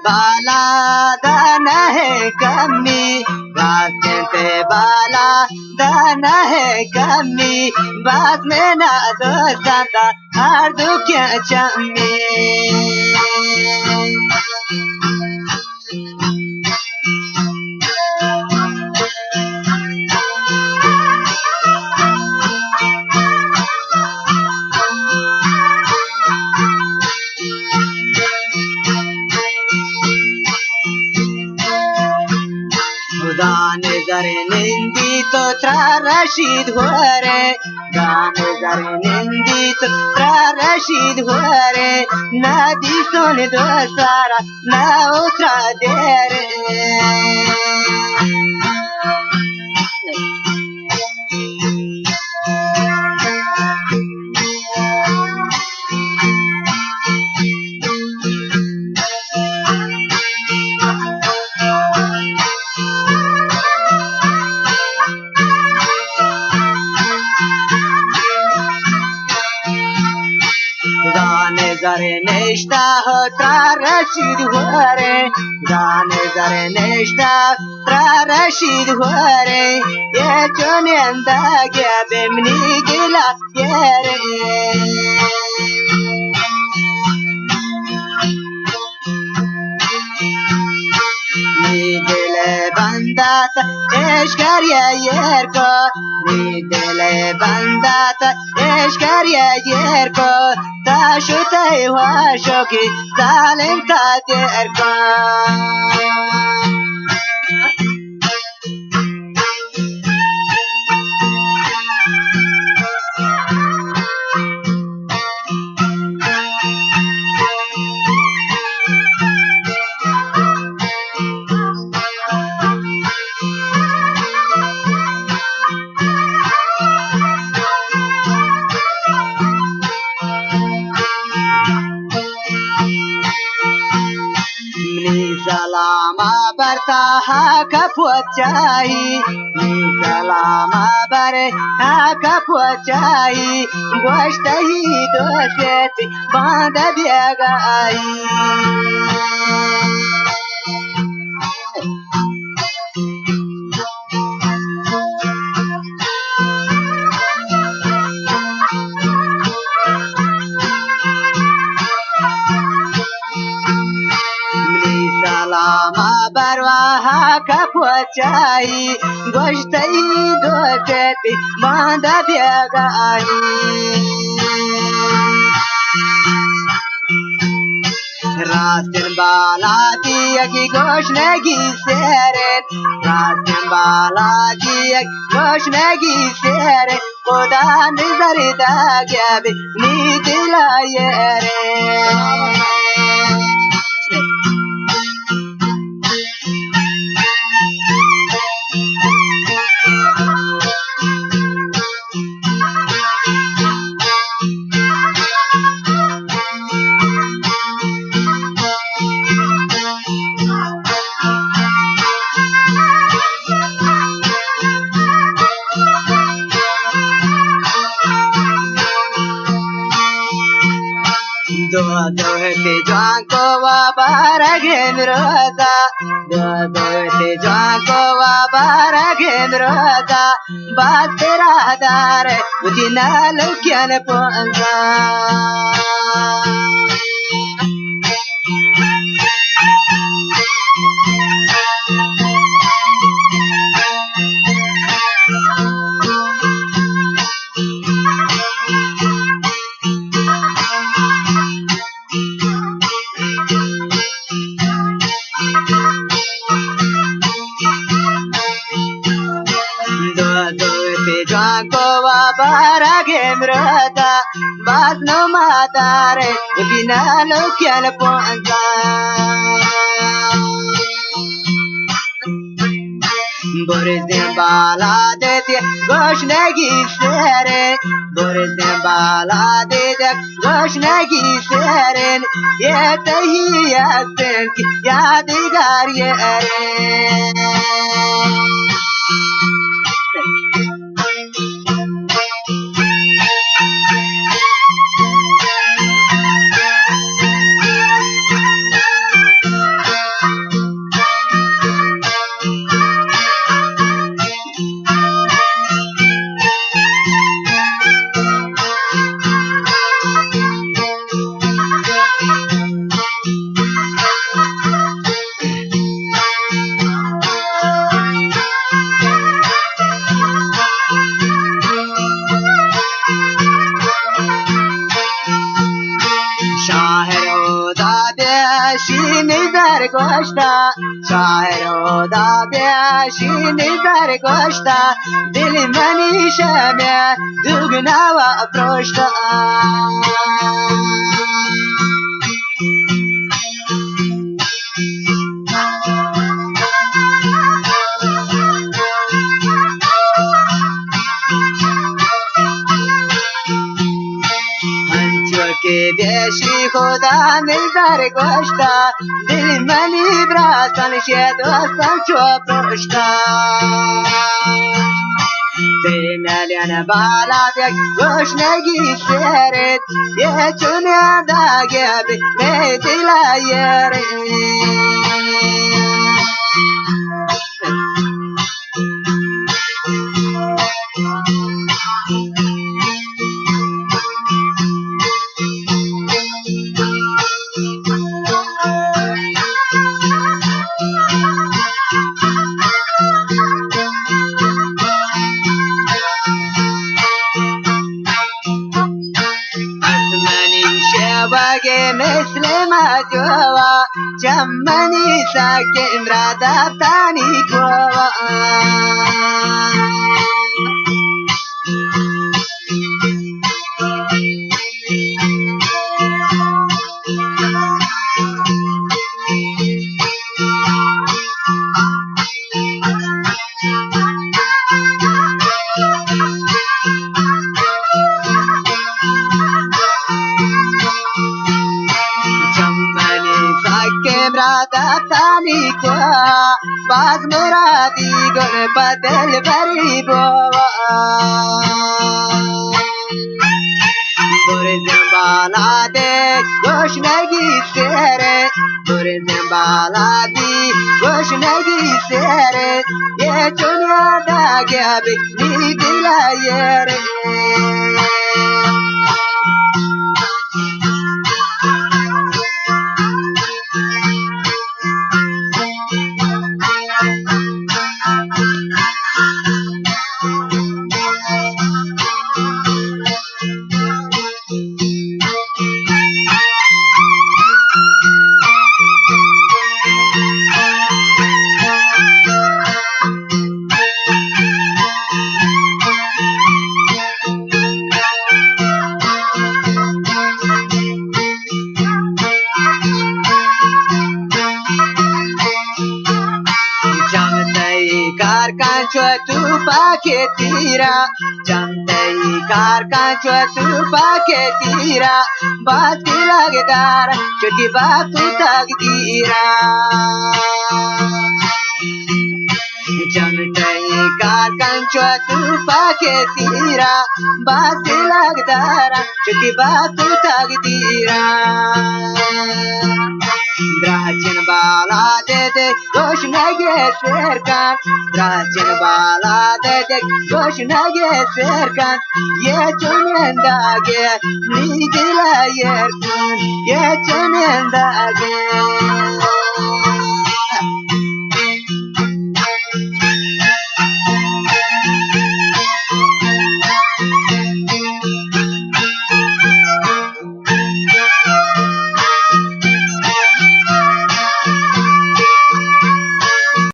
बाला दान है कमी बातें ते बाला दान है कमी बात में ना दोस्ता हर दुखिया चमी गाने जरे निंदी तो रशीद हुरे गाने जरे निंदी तो रशीद हुरे नदी सुन दो सारा ना उतरा दे रे गाने जरे नेश्ता हो रशीद हुरे गाने जरे नेश्ता रशीद हुरे ये चुने अंदा गया बेमनी गिला ये रे Nidele bandata eşkariye yerko Nidele bandata eşkariye yerko Taşu teyva şoki zalim tadirko Salama barta ha kapuachai ni salama bare ha kapuachai goshtai dosheti banda biegai Salama barwaha kapuachai goshtai dosheti banda biegai Rastin balati agi goshnegi seret Rastin balati agi goshnegi seret Koda nizari da gyabi nidila yere Dohte janko wa baragendroda Dohte janko wa baragendroda Batera dare utina lukyan ponza Janko wa baragendroda Basno matare utina lukyan ponza Boris'in bala dedi goşnegi serin Boris'in bala dedi goşnegi serin Yetehi yasin ki yadigar yerin شینیدر گشتا شاعر خدا بیا شینیدر گشتا دل منی شمه دوگنا و افروشتا که بیشی خدا نیدر گشتا دل منی براسن شد وستن چو پرشتا بینالین بالا بیک گوش نگی سرت یه چونه داگه بی میدیلا یره باقي مثل ما جوا جمني ساكن رادب تاني كوا تانی کو باز مرادی گل بدل بری بوا برزن بالا ده گوش نگی سره برزن بالا دی گوش نگی سره یه چونیا داگه بی نیدیلا یره tu paketira jamdai karkan tu paketira bati lagdar choti batu tagdira jamdai karkan tu paketira bati lagdar choti batu tagdira Drachin bala dede gosh nage serkan Drachin bala dede gosh nage serkan Ye chunendage nidila yerkan Ye chunendage